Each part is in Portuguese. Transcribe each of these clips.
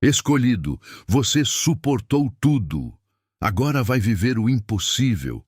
Escolhido, você suportou tudo. Agora vai viver o impossível.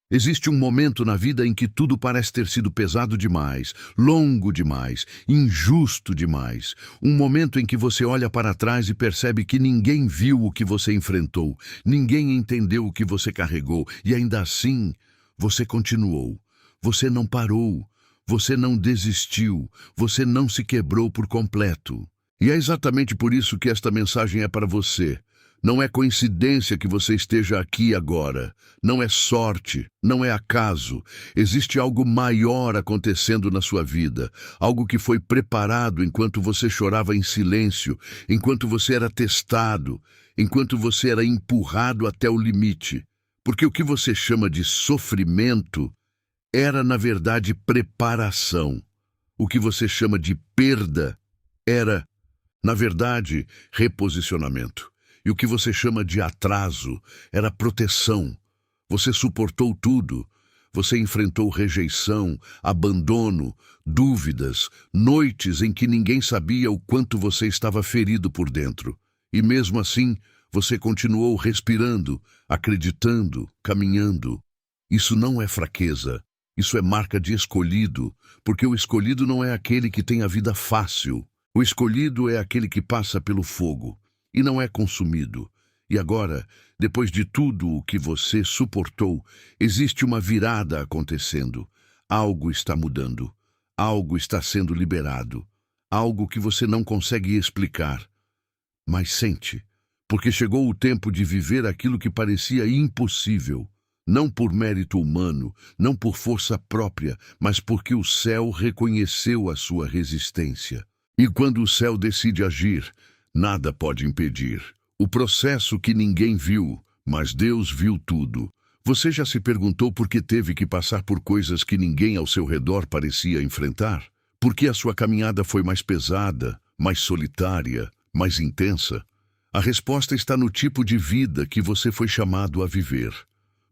Existe um momento na vida em que tudo parece ter sido pesado demais, longo demais, injusto demais. Um momento em que você olha para trás e percebe que ninguém viu o que você enfrentou, ninguém entendeu o que você carregou, e ainda assim, você continuou. Você não parou, você não desistiu, você não se quebrou por completo. E é exatamente por isso que esta mensagem é para você. Não é coincidência que você esteja aqui agora. Não é sorte, não é acaso. Existe algo maior acontecendo na sua vida. Algo que foi preparado enquanto você chorava em silêncio, enquanto você era testado, enquanto você era empurrado até o limite. Porque o que você chama de sofrimento era, na verdade, preparação. O que você chama de perda era, na verdade, reposicionamento. E o que você chama de atraso era proteção. Você suportou tudo. Você enfrentou rejeição, abandono, dúvidas, noites em que ninguém sabia o quanto você estava ferido por dentro. E mesmo assim, você continuou respirando, acreditando, caminhando. Isso não é fraqueza. Isso é marca de escolhido, porque o escolhido não é aquele que tem a vida fácil. O escolhido é aquele que passa pelo fogo e não é consumido. E agora, depois de tudo o que você suportou, existe uma virada acontecendo. Algo está mudando. Algo está sendo liberado. Algo que você não consegue explicar. Mas sente, porque chegou o tempo de viver aquilo que parecia impossível. Não por mérito humano, não por força própria, mas porque o céu reconheceu a sua resistência. E quando o céu decide agir, nada pode impedir. O processo que ninguém viu, mas Deus viu tudo. Você já se perguntou por que teve que passar por coisas que ninguém ao seu redor parecia enfrentar? Por que a sua caminhada foi mais pesada, mais solitária, mais intensa? A resposta está no tipo de vida que você foi chamado a viver.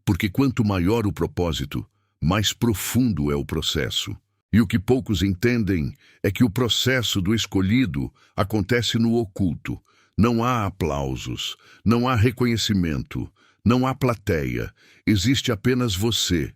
Porque quanto maior o propósito, mais profundo é o processo. E o que poucos entendem é que o processo do escolhido acontece no oculto. Não há aplausos, não há reconhecimento, não há plateia. Existe apenas você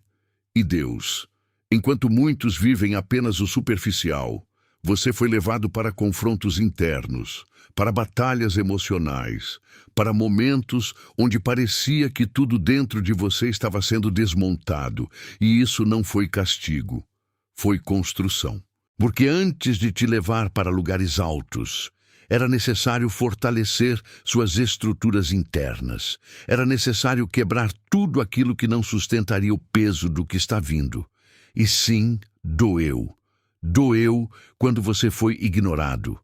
e Deus. Enquanto muitos vivem apenas o superficial, você foi levado para confrontos internos, para batalhas emocionais, para momentos onde parecia que tudo dentro de você estava sendo desmontado. E isso não foi castigo. Foi construção. Porque antes de te levar para lugares altos, era necessário fortalecer suas estruturas internas. Era necessário quebrar tudo aquilo que não sustentaria o peso do que está vindo. E sim, doeu. Doeu quando você foi ignorado.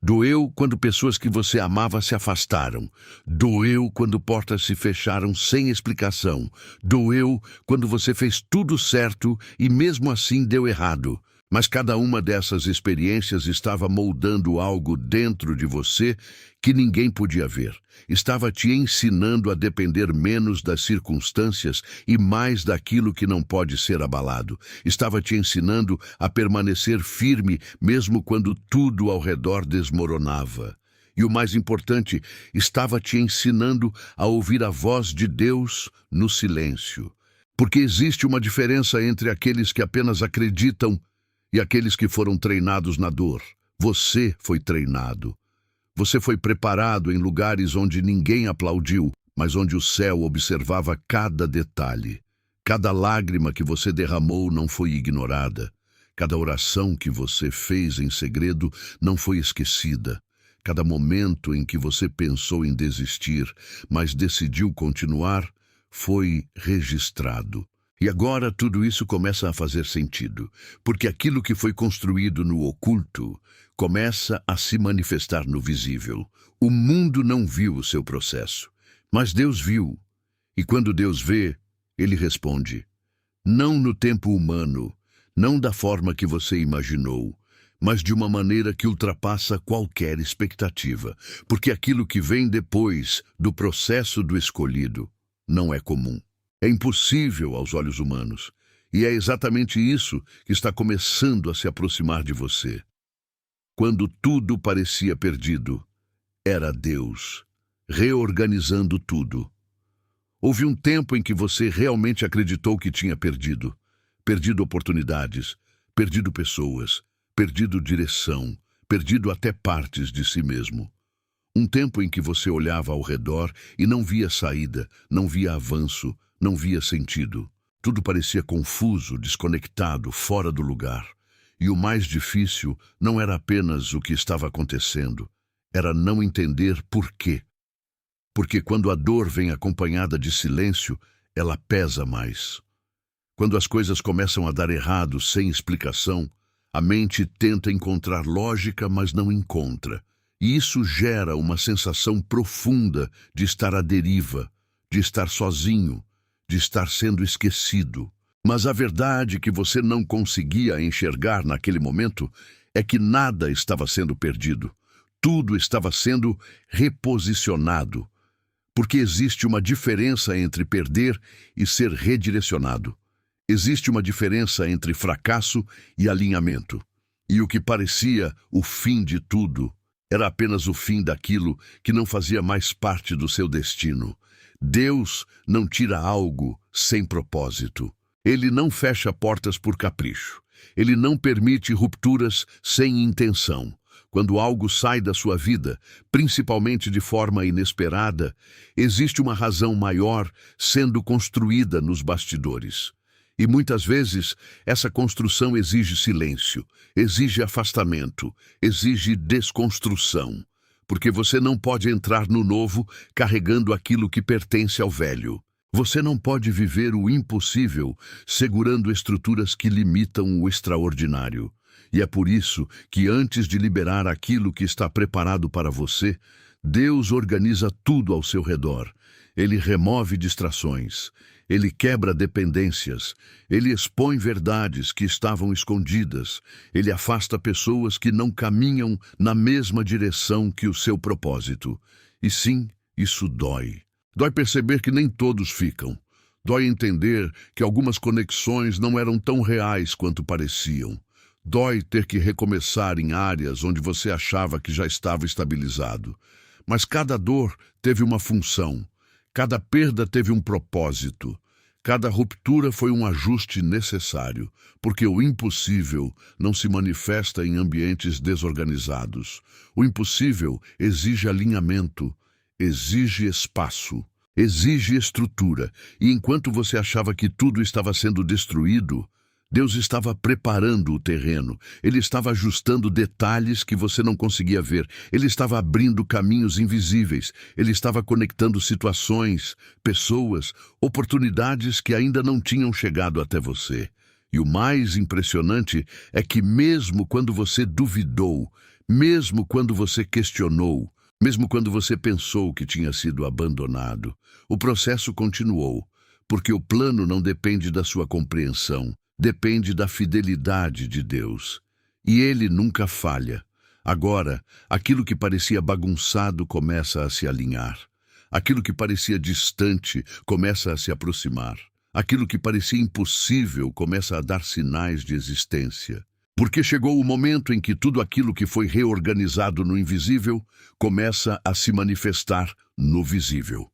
Doeu quando pessoas que você amava se afastaram. Doeu quando portas se fecharam sem explicação. Doeu quando você fez tudo certo e mesmo assim deu errado. Mas cada uma dessas experiências estava moldando algo dentro de você que ninguém podia ver. Estava te ensinando a depender menos das circunstâncias e mais daquilo que não pode ser abalado. Estava te ensinando a permanecer firme mesmo quando tudo ao redor desmoronava. E o mais importante, estava te ensinando a ouvir a voz de Deus no silêncio. Porque existe uma diferença entre aqueles que apenas acreditam e aqueles que foram treinados na dor. Você foi treinado. Você foi preparado em lugares onde ninguém aplaudiu, mas onde o céu observava cada detalhe. Cada lágrima que você derramou não foi ignorada. Cada oração que você fez em segredo não foi esquecida. Cada momento em que você pensou em desistir, mas decidiu continuar, foi registrado. E agora tudo isso começa a fazer sentido, porque aquilo que foi construído no oculto começa a se manifestar no visível. O mundo não viu o seu processo, mas Deus viu. E quando Deus vê, Ele responde. Não no tempo humano, não da forma que você imaginou, mas de uma maneira que ultrapassa qualquer expectativa, porque aquilo que vem depois do processo do escolhido não é comum. É impossível aos olhos humanos, e é exatamente isso que está começando a se aproximar de você. Quando tudo parecia perdido, era Deus, reorganizando tudo. Houve um tempo em que você realmente acreditou que tinha perdido. Perdido oportunidades, perdido pessoas, perdido direção, perdido até partes de si mesmo. Um tempo em que você olhava ao redor e não via saída, não via avanço, não via sentido. Tudo parecia confuso, desconectado, fora do lugar. E o mais difícil não era apenas o que estava acontecendo, era não entender por quê. Porque quando a dor vem acompanhada de silêncio, ela pesa mais. Quando as coisas começam a dar errado sem explicação, a mente tenta encontrar lógica, mas não encontra. E isso gera uma sensação profunda de estar à deriva, de estar sozinho, de estar sendo esquecido. Mas a verdade que você não conseguia enxergar naquele momento é que nada estava sendo perdido. Tudo estava sendo reposicionado. Porque existe uma diferença entre perder e ser redirecionado. Existe uma diferença entre fracasso e alinhamento. E o que parecia o fim de tudo era apenas o fim daquilo que não fazia mais parte do seu destino. Deus não tira algo sem propósito. Ele não fecha portas por capricho. Ele não permite rupturas sem intenção. Quando algo sai da sua vida, principalmente de forma inesperada, existe uma razão maior sendo construída nos bastidores. E muitas vezes, essa construção exige silêncio, exige afastamento, exige desconstrução. Porque você não pode entrar no novo carregando aquilo que pertence ao velho. Você não pode viver o impossível segurando estruturas que limitam o extraordinário. E é por isso que antes de liberar aquilo que está preparado para você, Deus organiza tudo ao seu redor. Ele remove distrações, ele quebra dependências, ele expõe verdades que estavam escondidas, ele afasta pessoas que não caminham na mesma direção que o seu propósito. E sim, isso dói. Dói perceber que nem todos ficam. Dói entender que algumas conexões não eram tão reais quanto pareciam. Dói ter que recomeçar em áreas onde você achava que já estava estabilizado. Mas cada dor teve uma função, cada perda teve um propósito, cada ruptura foi um ajuste necessário, porque o impossível não se manifesta em ambientes desorganizados. O impossível exige alinhamento, exige espaço, exige estrutura, e enquanto você achava que tudo estava sendo destruído, Deus estava preparando o terreno, Ele estava ajustando detalhes que você não conseguia ver, Ele estava abrindo caminhos invisíveis, Ele estava conectando situações, pessoas, oportunidades que ainda não tinham chegado até você. E o mais impressionante é que mesmo quando você duvidou, mesmo quando você questionou, mesmo quando você pensou que tinha sido abandonado, o processo continuou, porque o plano não depende da sua compreensão. Depende da fidelidade de Deus. E Ele nunca falha. Agora, aquilo que parecia bagunçado começa a se alinhar. Aquilo que parecia distante começa a se aproximar. Aquilo que parecia impossível começa a dar sinais de existência. Porque chegou o momento em que tudo aquilo que foi reorganizado no invisível começa a se manifestar no visível.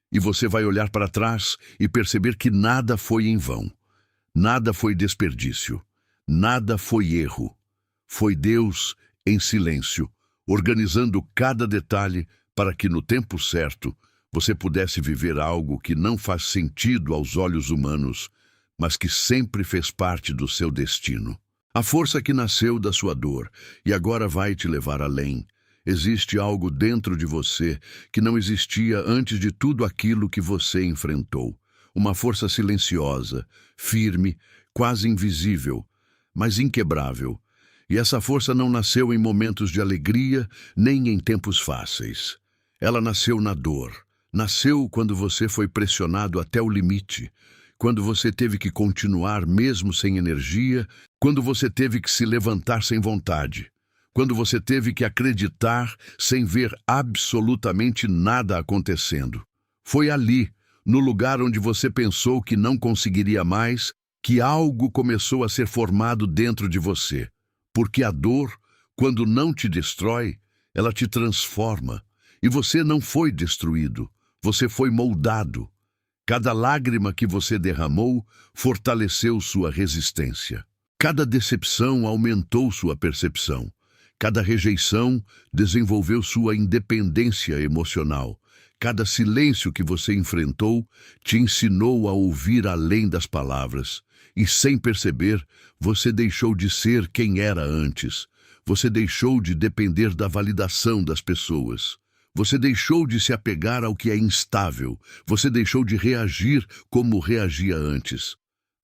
E você vai olhar para trás e perceber que nada foi em vão. Nada foi desperdício, nada foi erro. Foi Deus em silêncio, organizando cada detalhe para que no tempo certo você pudesse viver algo que não faz sentido aos olhos humanos, mas que sempre fez parte do seu destino. A força que nasceu da sua dor e agora vai te levar além. Existe algo dentro de você que não existia antes de tudo aquilo que você enfrentou. Uma força silenciosa, firme, quase invisível, mas inquebrável. E essa força não nasceu em momentos de alegria, nem em tempos fáceis. Ela nasceu na dor. Nasceu quando você foi pressionado até o limite, quando você teve que continuar mesmo sem energia, quando você teve que se levantar sem vontade, quando você teve que acreditar sem ver absolutamente nada acontecendo. Foi ali, no lugar onde você pensou que não conseguiria mais, que algo começou a ser formado dentro de você. Porque a dor, quando não te destrói, ela te transforma. E você não foi destruído, você foi moldado. Cada lágrima que você derramou fortaleceu sua resistência. Cada decepção aumentou sua percepção. Cada rejeição desenvolveu sua independência emocional. Cada silêncio que você enfrentou te ensinou a ouvir além das palavras. E sem perceber, você deixou de ser quem era antes. Você deixou de depender da validação das pessoas. Você deixou de se apegar ao que é instável. Você deixou de reagir como reagia antes.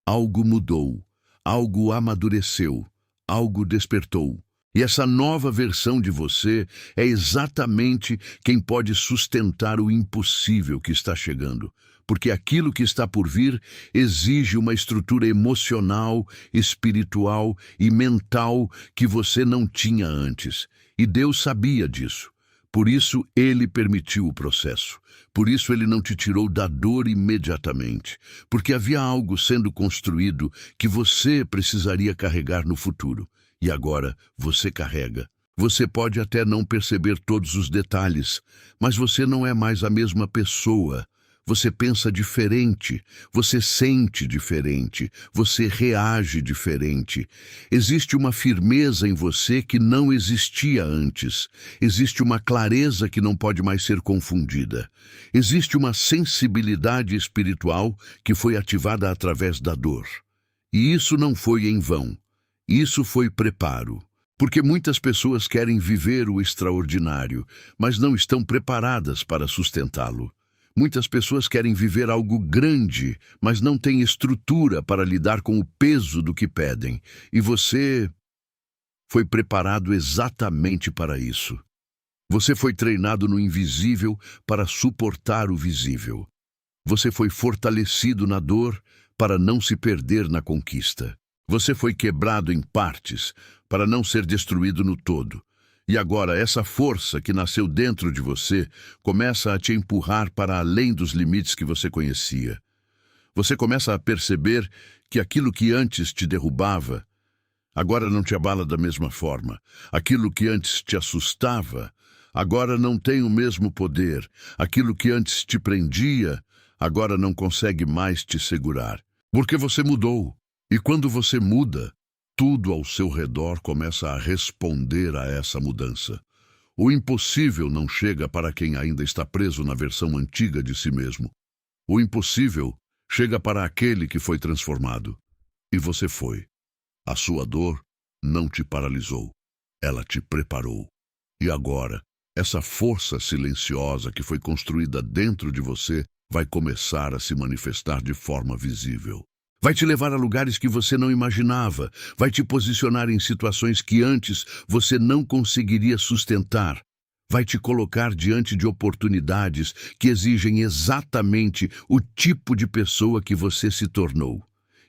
Algo mudou. Algo amadureceu. Algo despertou. E essa nova versão de você é exatamente quem pode sustentar o impossível que está chegando. Porque aquilo que está por vir exige uma estrutura emocional, espiritual e mental que você não tinha antes. E Deus sabia disso. Por isso, Ele permitiu o processo. Por isso, Ele não te tirou da dor imediatamente. Porque havia algo sendo construído que você precisaria carregar no futuro. E agora você carrega. Você pode até não perceber todos os detalhes, mas você não é mais a mesma pessoa. Você pensa diferente, você sente diferente, você reage diferente. Existe uma firmeza em você que não existia antes. Existe uma clareza que não pode mais ser confundida. Existe uma sensibilidade espiritual que foi ativada através da dor. E isso não foi em vão. Isso foi preparo. Porque muitas pessoas querem viver o extraordinário, mas não estão preparadas para sustentá-lo. Muitas pessoas querem viver algo grande, mas não têm estrutura para lidar com o peso do que pedem. E você foi preparado exatamente para isso. Você foi treinado no invisível para suportar o visível. Você foi fortalecido na dor para não se perder na conquista. Você foi quebrado em partes para não ser destruído no todo. E agora, essa força que nasceu dentro de você começa a te empurrar para além dos limites que você conhecia. Você começa a perceber que aquilo que antes te derrubava, agora não te abala da mesma forma. Aquilo que antes te assustava, agora não tem o mesmo poder. Aquilo que antes te prendia, agora não consegue mais te segurar. Porque você mudou. E quando você muda, tudo ao seu redor começa a responder a essa mudança. O impossível não chega para quem ainda está preso na versão antiga de si mesmo. O impossível chega para aquele que foi transformado. E você foi. A sua dor não te paralisou. Ela te preparou. E agora, essa força silenciosa que foi construída dentro de você vai começar a se manifestar de forma visível. Vai te levar a lugares que você não imaginava. Vai te posicionar em situações que antes você não conseguiria sustentar. Vai te colocar diante de oportunidades que exigem exatamente o tipo de pessoa que você se tornou.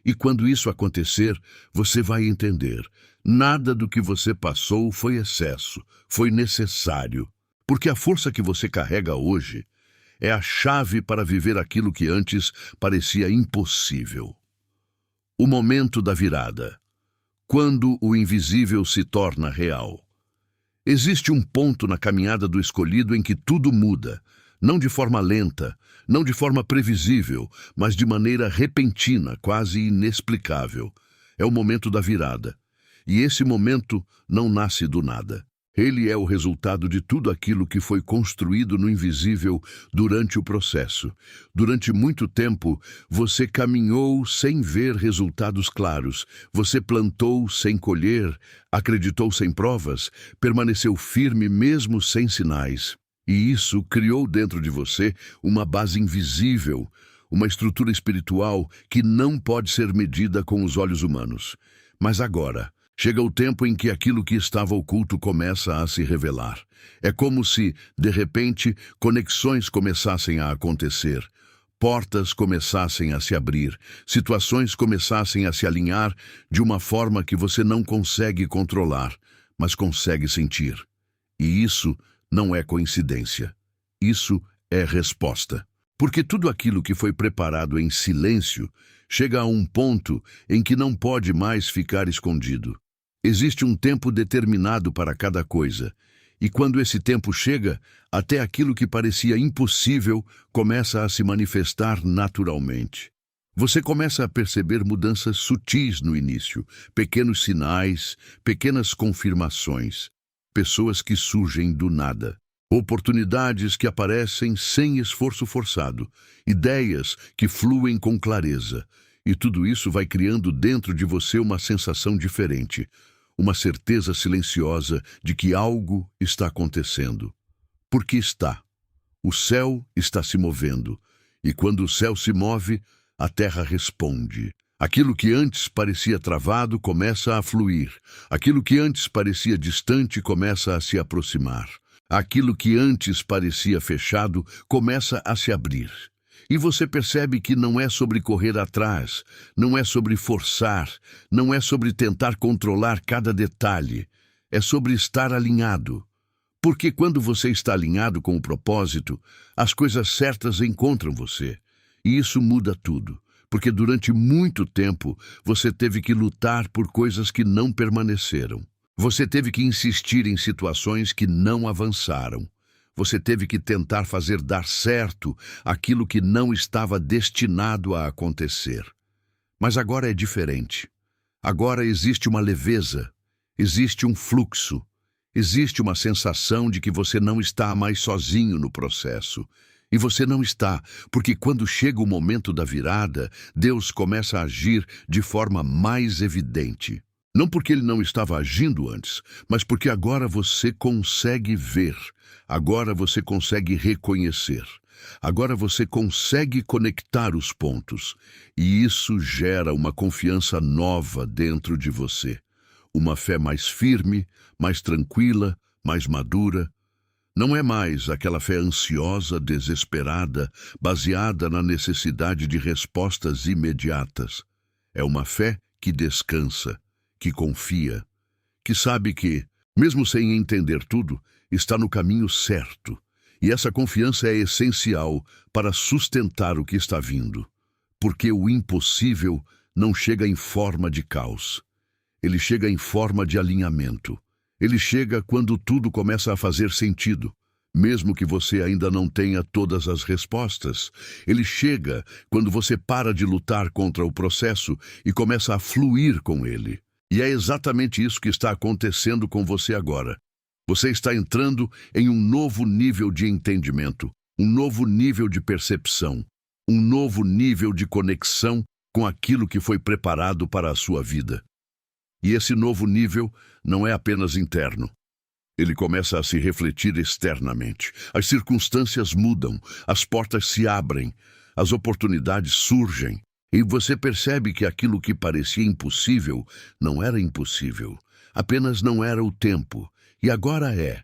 E quando isso acontecer, você vai entender. Nada do que você passou foi excesso, foi necessário. Porque a força que você carrega hoje é a chave para viver aquilo que antes parecia impossível. O momento da virada. Quando o invisível se torna real. Existe um ponto na caminhada do escolhido em que tudo muda, não de forma lenta, não de forma previsível, mas de maneira repentina, quase inexplicável. É o momento da virada. E esse momento não nasce do nada. Ele é o resultado de tudo aquilo que foi construído no invisível durante o processo. Durante muito tempo, você caminhou sem ver resultados claros. Você plantou sem colher, acreditou sem provas, permaneceu firme mesmo sem sinais. E isso criou dentro de você uma base invisível, uma estrutura espiritual que não pode ser medida com os olhos humanos. Mas agora, chega o tempo em que aquilo que estava oculto começa a se revelar. É como se, de repente, conexões começassem a acontecer, portas começassem a se abrir, situações começassem a se alinhar de uma forma que você não consegue controlar, mas consegue sentir. E isso não é coincidência. Isso é resposta. Porque tudo aquilo que foi preparado em silêncio chega a um ponto em que não pode mais ficar escondido. Existe um tempo determinado para cada coisa, E quando esse tempo chega, até aquilo que parecia impossível começa a se manifestar naturalmente. Você começa a perceber mudanças sutis no início, pequenos sinais, pequenas confirmações, pessoas que surgem do nada, oportunidades que aparecem sem esforço forçado, ideias que fluem com clareza. E tudo isso vai criando dentro de você uma sensação diferente, uma certeza silenciosa de que algo está acontecendo. Porque está. O céu está se movendo, e quando o céu se move, a terra responde. Aquilo que antes parecia travado começa a fluir. Aquilo que antes parecia distante começa a se aproximar. Aquilo que antes parecia fechado começa a se abrir. E você percebe que não é sobre correr atrás, não é sobre forçar, não é sobre tentar controlar cada detalhe. É sobre estar alinhado. Porque quando você está alinhado com o propósito, as coisas certas encontram você. E isso muda tudo, porque durante muito tempo você teve que lutar por coisas que não permaneceram. Você teve que insistir em situações que não avançaram. Você teve que tentar fazer dar certo aquilo que não estava destinado a acontecer. Mas agora é diferente. Agora existe uma leveza, existe um fluxo, existe uma sensação de que você não está mais sozinho no processo. E você não está, porque quando chega o momento da virada, Deus começa a agir de forma mais evidente. Não porque Ele não estava agindo antes, mas porque agora você consegue ver, agora você consegue reconhecer, agora você consegue conectar os pontos. E isso gera uma confiança nova dentro de você. Uma fé mais firme, mais tranquila, mais madura. Não é mais aquela fé ansiosa, desesperada, baseada na necessidade de respostas imediatas. É uma fé que descansa, que confia, que sabe que, mesmo sem entender tudo, está no caminho certo. E essa confiança é essencial para sustentar o que está vindo. Porque o impossível não chega em forma de caos. Ele chega em forma de alinhamento. Ele chega quando tudo começa a fazer sentido, mesmo que você ainda não tenha todas as respostas. Ele chega quando você para de lutar contra o processo e começa a fluir com ele. E é exatamente isso que está acontecendo com você agora. Você está entrando em um novo nível de entendimento, um novo nível de percepção, um novo nível de conexão com aquilo que foi preparado para a sua vida. E esse novo nível não é apenas interno. Ele começa a se refletir externamente. As circunstâncias mudam, as portas se abrem, as oportunidades surgem. E você percebe que aquilo que parecia impossível não era impossível. Apenas não era o tempo. E agora é.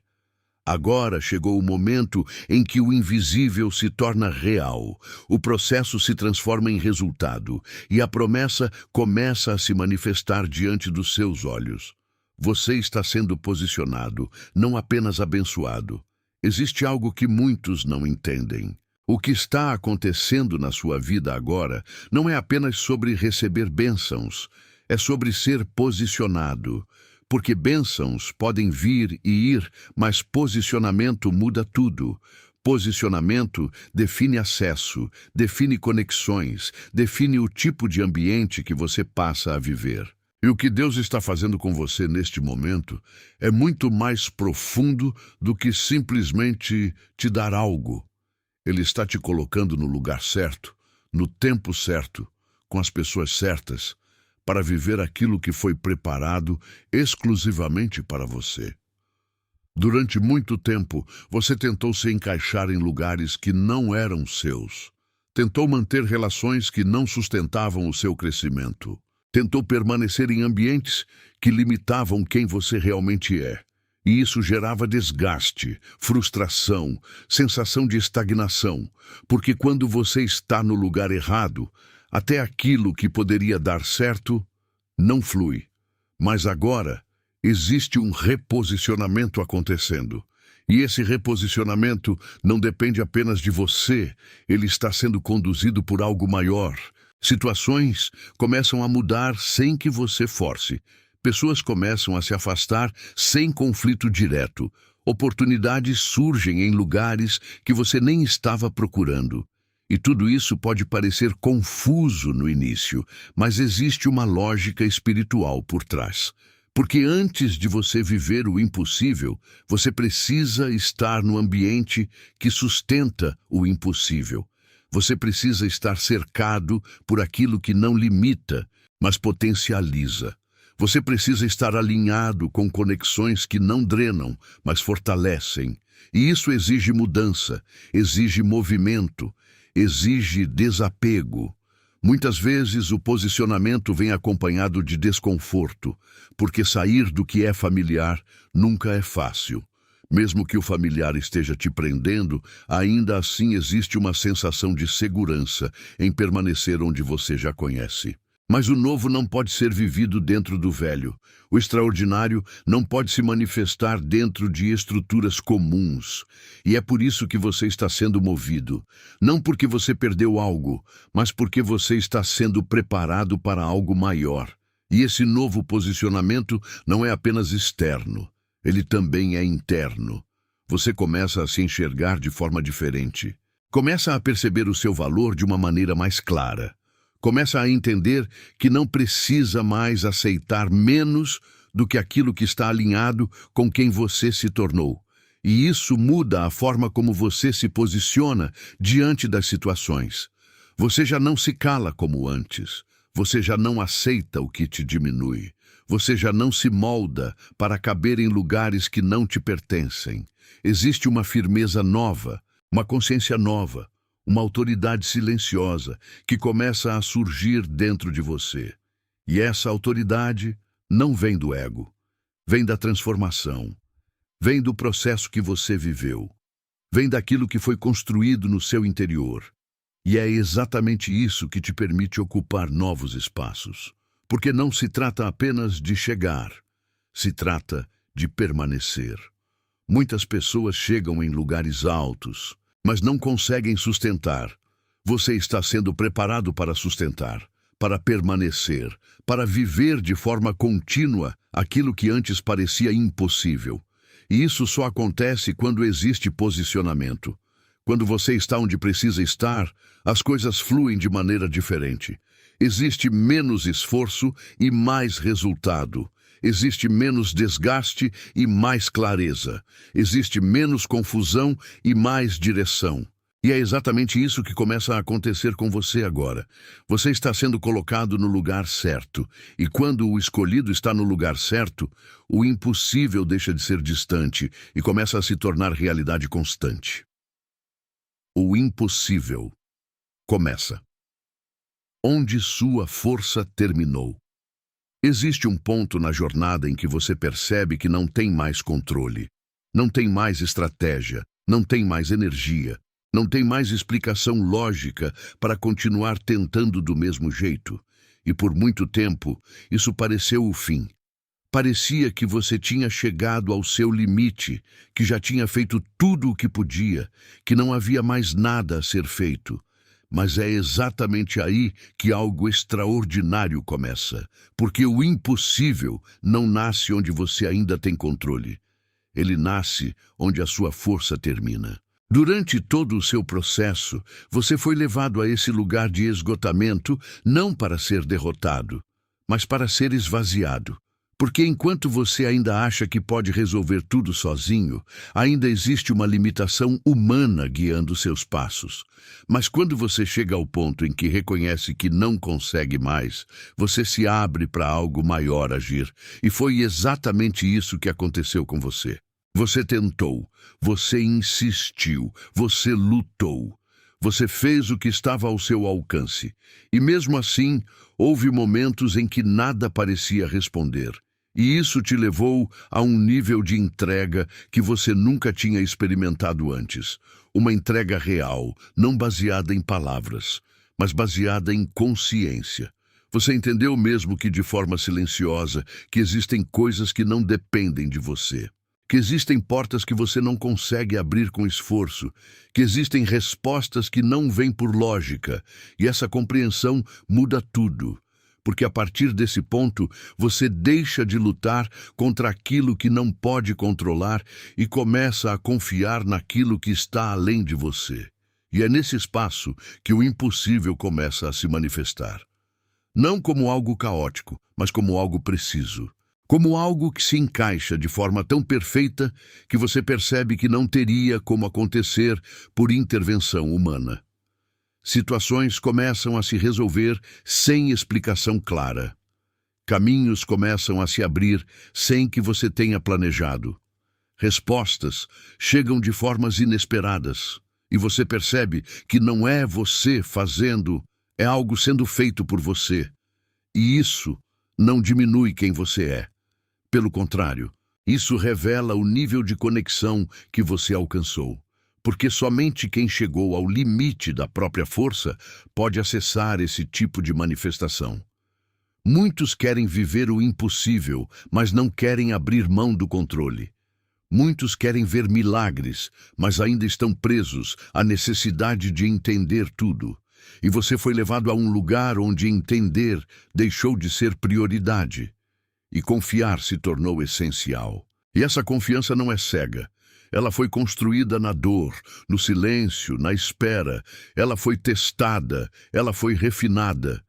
Agora chegou o momento em que o invisível se torna real, o processo se transforma em resultado e a promessa começa a se manifestar diante dos seus olhos. Você está sendo posicionado, não apenas abençoado. Existe algo que muitos não entendem. O que está acontecendo na sua vida agora não é apenas sobre receber bênçãos, é sobre ser posicionado. Porque bênçãos podem vir e ir, mas posicionamento muda tudo. Posicionamento define acesso, define conexões, define o tipo de ambiente que você passa a viver. E o que Deus está fazendo com você neste momento é muito mais profundo do que simplesmente te dar algo. Ele está te colocando no lugar certo, no tempo certo, com as pessoas certas, para viver aquilo que foi preparado exclusivamente para você. Durante muito tempo, você tentou se encaixar em lugares que não eram seus. Tentou manter relações que não sustentavam o seu crescimento. Tentou permanecer em ambientes que limitavam quem você realmente é. E isso gerava desgaste, frustração, sensação de estagnação, porque quando você está no lugar errado, até aquilo que poderia dar certo não flui. Mas agora existe um reposicionamento acontecendo. E esse reposicionamento não depende apenas de você, ele está sendo conduzido por algo maior. Situações começam a mudar sem que você force. Pessoas começam a se afastar sem conflito direto. Oportunidades surgem em lugares que você nem estava procurando. E tudo isso pode parecer confuso no início, mas existe uma lógica espiritual por trás. Porque antes de você viver o impossível, você precisa estar no ambiente que sustenta o impossível. Você precisa estar cercado por aquilo que não limita, mas potencializa. Você precisa estar alinhado com conexões que não drenam, mas fortalecem. E isso exige mudança, exige movimento, exige desapego. Muitas vezes o posicionamento vem acompanhado de desconforto, porque sair do que é familiar nunca é fácil. Mesmo que o familiar esteja te prendendo, ainda assim existe uma sensação de segurança em permanecer onde você já conhece. Mas o novo não pode ser vivido dentro do velho. O extraordinário não pode se manifestar dentro de estruturas comuns. E é por isso que você está sendo movido. Não porque você perdeu algo, mas porque você está sendo preparado para algo maior. E esse novo posicionamento não é apenas externo, ele também é interno. Você começa a se enxergar de forma diferente. Começa a perceber o seu valor de uma maneira mais clara. Começa a entender que não precisa mais aceitar menos do que aquilo que está alinhado com quem você se tornou. E isso muda a forma como você se posiciona diante das situações. Você já não se cala como antes. Você já não aceita o que te diminui. Você já não se molda para caber em lugares que não te pertencem. Existe uma firmeza nova, uma consciência nova, uma autoridade silenciosa que começa a surgir dentro de você. E essa autoridade não vem do ego, vem da transformação, vem do processo que você viveu, vem daquilo que foi construído no seu interior. E é exatamente isso que te permite ocupar novos espaços. Porque não se trata apenas de chegar, se trata de permanecer. Muitas pessoas chegam em lugares altos, mas não conseguem sustentar. Você está sendo preparado para sustentar, para permanecer, para viver de forma contínua aquilo que antes parecia impossível. E isso só acontece quando existe posicionamento. Quando você está onde precisa estar, as coisas fluem de maneira diferente. Existe menos esforço e mais resultado. Existe menos desgaste e mais clareza. Existe menos confusão e mais direção. E é exatamente isso que começa a acontecer com você agora. Você está sendo colocado no lugar certo. E quando o escolhido está no lugar certo, o impossível deixa de ser distante e começa a se tornar realidade constante. O impossível começa onde sua força terminou. Existe um ponto na jornada em que você percebe que não tem mais controle, não tem mais estratégia, não tem mais energia, não tem mais explicação lógica para continuar tentando do mesmo jeito. E por muito tempo, isso pareceu o fim. Parecia que você tinha chegado ao seu limite, que já tinha feito tudo o que podia, que não havia mais nada a ser feito. Mas é exatamente aí que algo extraordinário começa, porque o impossível não nasce onde você ainda tem controle. Ele nasce onde a sua força termina. Durante todo o seu processo, você foi levado a esse lugar de esgotamento não para ser derrotado, mas para ser esvaziado. Porque enquanto você ainda acha que pode resolver tudo sozinho, ainda existe uma limitação humana guiando seus passos. Mas quando você chega ao ponto em que reconhece que não consegue mais, você se abre para algo maior agir. E foi exatamente isso que aconteceu com você. Você tentou, você insistiu, você lutou. Você fez o que estava ao seu alcance. E mesmo assim, houve momentos em que nada parecia responder. E isso te levou a um nível de entrega que você nunca tinha experimentado antes. Uma entrega real, não baseada em palavras, mas baseada em consciência. Você entendeu mesmo que de forma silenciosa que existem coisas que não dependem de você. Que existem portas que você não consegue abrir com esforço. Que existem respostas que não vêm por lógica. E essa compreensão muda tudo. porque a partir desse ponto você deixa de lutar contra aquilo que não pode controlar e começa a confiar naquilo que está além de você. E é nesse espaço que o impossível começa a se manifestar. Não como algo caótico, mas como algo preciso. Como algo que se encaixa de forma tão perfeita que você percebe que não teria como acontecer por intervenção humana. Situações começam a se resolver sem explicação clara. Caminhos começam a se abrir sem que você tenha planejado. Respostas chegam de formas inesperadas e você percebe que não é você fazendo, é algo sendo feito por você. E isso não diminui quem você é. Pelo contrário, isso revela o nível de conexão que você alcançou. Porque somente quem chegou ao limite da própria força pode acessar esse tipo de manifestação. Muitos querem viver o impossível, mas não querem abrir mão do controle. Muitos querem ver milagres, mas ainda estão presos à necessidade de entender tudo. E você foi levado a um lugar onde entender deixou de ser prioridade. E confiar se tornou essencial. E essa confiança não é cega. Ela foi construída na dor, no silêncio, na espera. Ela foi testada, ela foi refinada.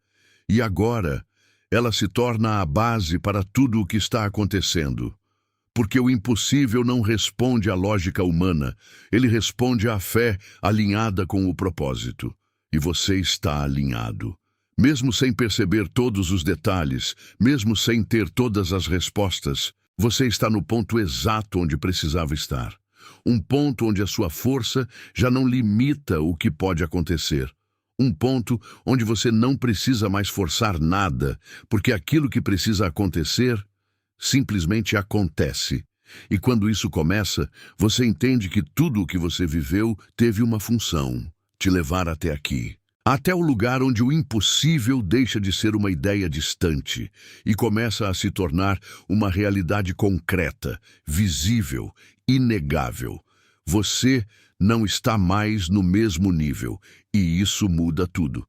E agora, ela se torna a base para tudo o que está acontecendo. Porque o impossível não responde à lógica humana, ele responde à fé alinhada com o propósito. E você está alinhado. Mesmo sem perceber todos os detalhes, mesmo sem ter todas as respostas, você está no ponto exato onde precisava estar. Um ponto onde a sua força já não limita o que pode acontecer. Um ponto onde você não precisa mais forçar nada, porque aquilo que precisa acontecer simplesmente acontece. E quando isso começa, você entende que tudo o que você viveu teve uma função, te levar até aqui. Até o lugar onde o impossível deixa de ser uma ideia distante e começa a se tornar uma realidade concreta, visível, inegável. Você não está mais no mesmo nível, e isso muda tudo.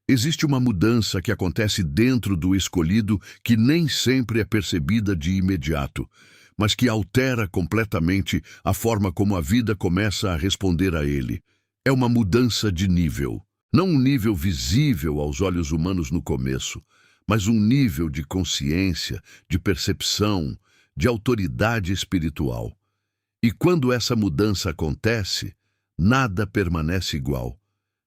Existe uma mudança que acontece dentro do escolhido que nem sempre é percebida de imediato, mas que altera completamente a forma como a vida começa a responder a ele. É uma mudança de nível. Não um nível visível aos olhos humanos no começo, mas um nível de consciência, de percepção, de autoridade espiritual. E quando essa mudança acontece, nada permanece igual.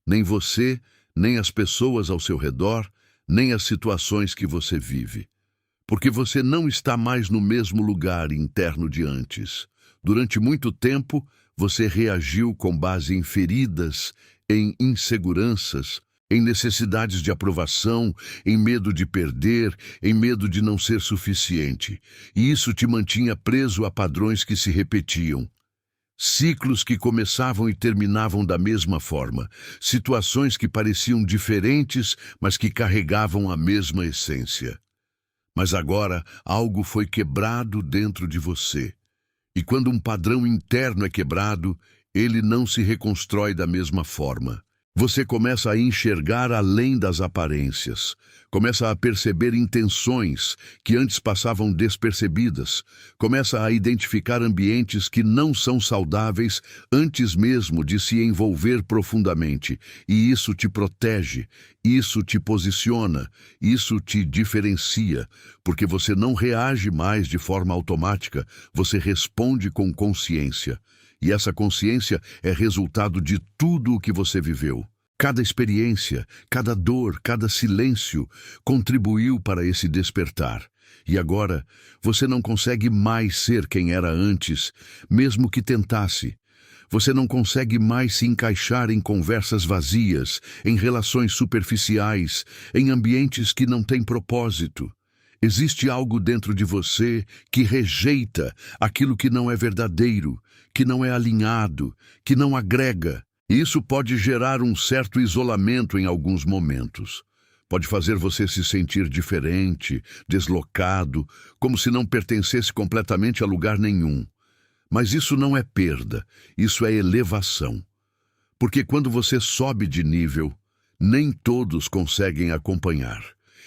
Nem você, nem as pessoas ao seu redor, nem as situações que você vive. Porque você não está mais no mesmo lugar interno de antes. Durante muito tempo, você reagiu com base em feridas, em inseguranças, em necessidades de aprovação, em medo de perder, em medo de não ser suficiente. E isso te mantinha preso a padrões que se repetiam. Ciclos que começavam e terminavam da mesma forma. Situações que pareciam diferentes, mas que carregavam a mesma essência. Mas agora algo foi quebrado dentro de você. E quando um padrão interno é quebrado, ele não se reconstrói da mesma forma. Você começa a enxergar além das aparências. Começa a perceber intenções que antes passavam despercebidas. Começa a identificar ambientes que não são saudáveis antes mesmo de se envolver profundamente. E isso te protege, isso te posiciona, isso te diferencia, porque você não reage mais de forma automática, você responde com consciência. E essa consciência é resultado de tudo o que você viveu. Cada experiência, cada dor, cada silêncio contribuiu para esse despertar. E agora, você não consegue mais ser quem era antes, mesmo que tentasse. Você não consegue mais se encaixar em conversas vazias, em relações superficiais, em ambientes que não têm propósito. Existe algo dentro de você que rejeita aquilo que não é verdadeiro, que não é alinhado, que não agrega. E isso pode gerar um certo isolamento em alguns momentos. Pode fazer você se sentir diferente, deslocado, como se não pertencesse completamente a lugar nenhum. Mas isso não é perda, isso é elevação. Porque quando você sobe de nível, nem todos conseguem acompanhar.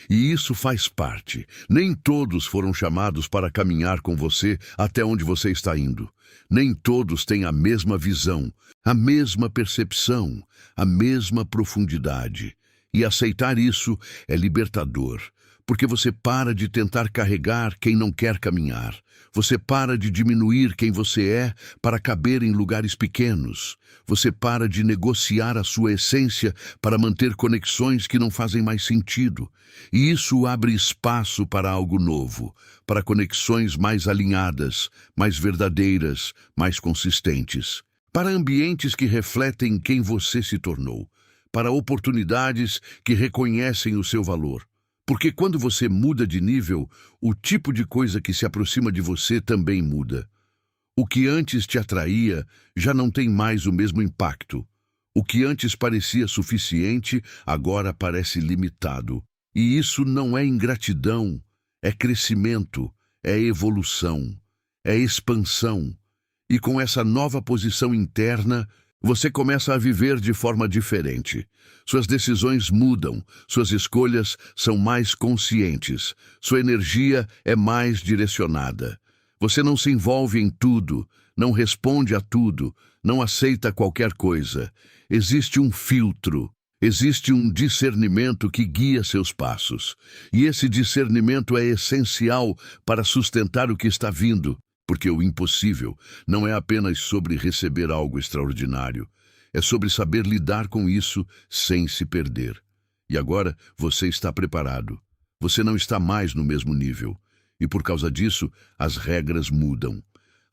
E isso faz parte. Nem todos foram chamados para caminhar com você até onde você está indo. Nem todos têm a mesma visão, a mesma percepção, a mesma profundidade. E aceitar isso é libertador, porque você para de tentar carregar quem não quer caminhar. Você para de diminuir quem você é para caber em lugares pequenos. Você para de negociar a sua essência para manter conexões que não fazem mais sentido. E isso abre espaço para algo novo, para conexões mais alinhadas, mais verdadeiras, mais consistentes. Para ambientes que refletem quem você se tornou. Para oportunidades que reconhecem o seu valor. Porque quando você muda de nível, o tipo de coisa que se aproxima de você também muda. O que antes te atraía já não tem mais o mesmo impacto. O que antes parecia suficiente, agora parece limitado. E isso não é ingratidão, é crescimento, é evolução, é expansão. E com essa nova posição interna, você começa a viver de forma diferente. Suas decisões mudam, suas escolhas são mais conscientes, sua energia é mais direcionada. Você não se envolve em tudo, não responde a tudo, não aceita qualquer coisa. Existe um filtro, existe um discernimento que guia seus passos. E esse discernimento é essencial para sustentar o que está vindo. Porque o impossível não é apenas sobre receber algo extraordinário, é sobre saber lidar com isso sem se perder. E agora você está preparado. Você não está mais no mesmo nível. E por causa disso, as regras mudam.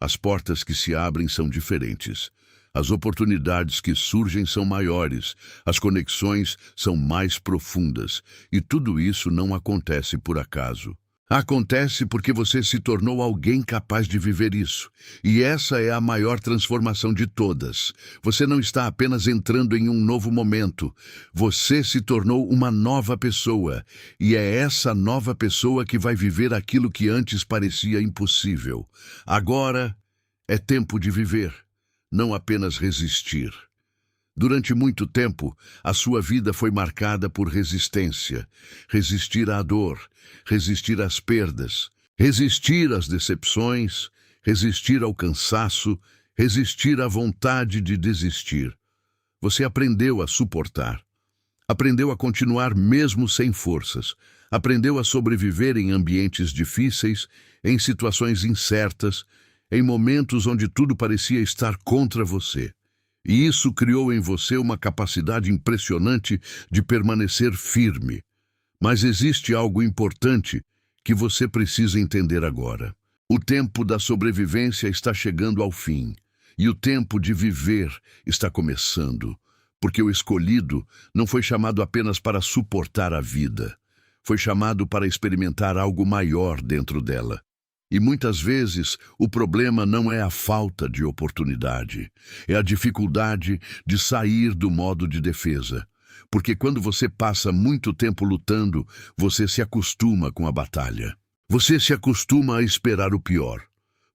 As portas que se abrem são diferentes. As oportunidades que surgem são maiores. As conexões são mais profundas. E tudo isso não acontece por acaso. Acontece porque você se tornou alguém capaz de viver isso. E essa é a maior transformação de todas. Você não está apenas entrando em um novo momento. Você se tornou uma nova pessoa. E é essa nova pessoa que vai viver aquilo que antes parecia impossível. Agora é tempo de viver, não apenas resistir. Durante muito tempo, a sua vida foi marcada por resistência. Resistir à dor, resistir às perdas, resistir às decepções, resistir ao cansaço, resistir à vontade de desistir. Você aprendeu a suportar. Aprendeu a continuar mesmo sem forças. Aprendeu a sobreviver em ambientes difíceis, em situações incertas, em momentos onde tudo parecia estar contra você. E isso criou em você uma capacidade impressionante de permanecer firme. Mas existe algo importante que você precisa entender agora. O tempo da sobrevivência está chegando ao fim, e o tempo de viver está começando, porque o escolhido não foi chamado apenas para suportar a vida, foi chamado para experimentar algo maior dentro dela. E muitas vezes o problema não é a falta de oportunidade, é a dificuldade de sair do modo de defesa. Porque quando você passa muito tempo lutando, você se acostuma com a batalha. Você se acostuma a esperar o pior.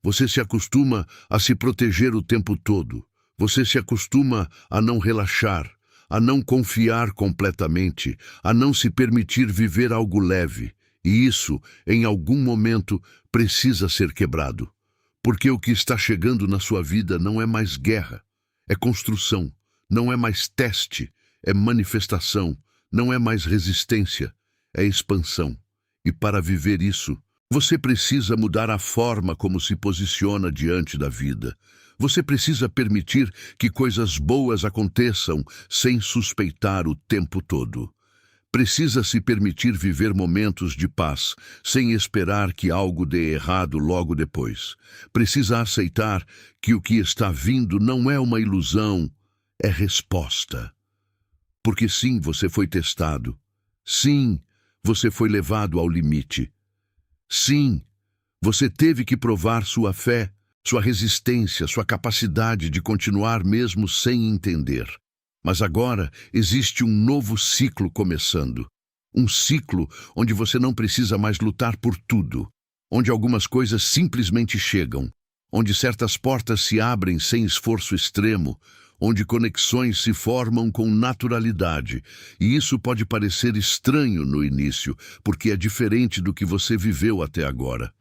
Você se acostuma a se proteger o tempo todo. Você se acostuma a não relaxar, a não confiar completamente, a não se permitir viver algo leve. E isso, em algum momento, precisa ser quebrado. Porque o que está chegando na sua vida não é mais guerra, é construção, não é mais teste, é manifestação, não é mais resistência, é expansão. E para viver isso, você precisa mudar a forma como se posiciona diante da vida. Você precisa permitir que coisas boas aconteçam sem suspeitar o tempo todo. Precisa se permitir viver momentos de paz, sem esperar que algo dê errado logo depois. Precisa aceitar que o que está vindo não é uma ilusão, é resposta. Porque sim, você foi testado. Sim, você foi levado ao limite. Sim, você teve que provar sua fé, sua resistência, sua capacidade de continuar mesmo sem entender. Mas agora existe um novo ciclo começando. Um ciclo onde você não precisa mais lutar por tudo. Onde algumas coisas simplesmente chegam. Onde certas portas se abrem sem esforço extremo. onde conexões se formam com naturalidade, e isso pode parecer estranho no início, porque é diferente do que você viveu até agora.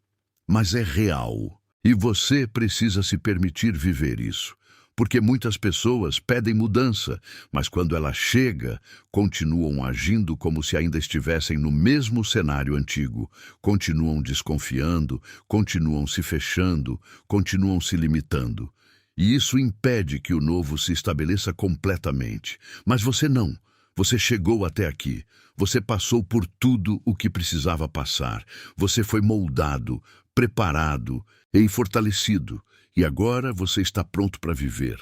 Mas é real, e você precisa se permitir viver isso. Porque muitas pessoas pedem mudança, mas quando ela chega, continuam agindo como se ainda estivessem no mesmo cenário antigo. Continuam desconfiando, continuam se fechando, continuam se limitando. E isso impede que o novo se estabeleça completamente. Mas você não. Você chegou até aqui. Você passou por tudo o que precisava passar. Você foi moldado, preparado e fortalecido. E agora você está pronto para viver.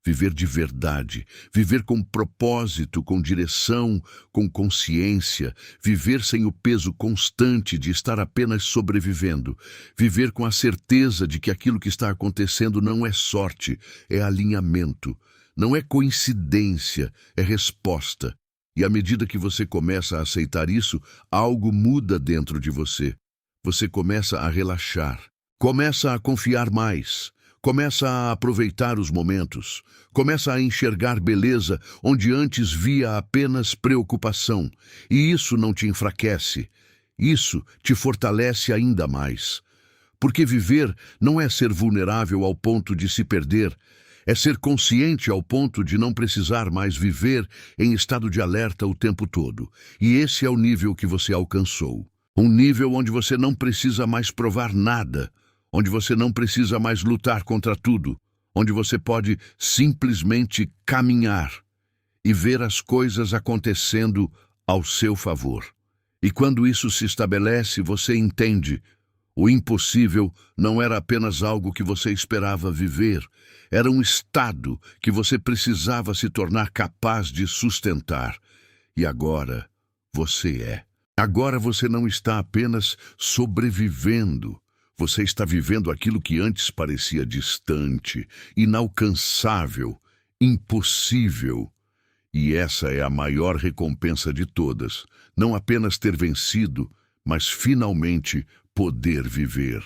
Viver de verdade, viver com propósito, com direção, com consciência, viver sem o peso constante de estar apenas sobrevivendo, viver com a certeza de que aquilo que está acontecendo não é sorte, é alinhamento, não é coincidência, é resposta. E à medida que você começa a aceitar isso, algo muda dentro de você. Você começa a relaxar. Começa a confiar mais, começa a aproveitar os momentos, começa a enxergar beleza onde antes via apenas preocupação. E isso não te enfraquece, isso te fortalece ainda mais. Porque viver não é ser vulnerável ao ponto de se perder, é ser consciente ao ponto de não precisar mais viver em estado de alerta o tempo todo. E esse é o nível que você alcançou. Um nível onde você não precisa mais provar nada, onde você não precisa mais lutar contra tudo, onde você pode simplesmente caminhar e ver as coisas acontecendo ao seu favor. E quando isso se estabelece, você entende: o impossível não era apenas algo que você esperava viver, era um estado que você precisava se tornar capaz de sustentar. E agora você é. Agora você não está apenas sobrevivendo. Você está vivendo aquilo que antes parecia distante, inalcançável, impossível. E essa é a maior recompensa de todas. Não apenas ter vencido, mas finalmente poder viver.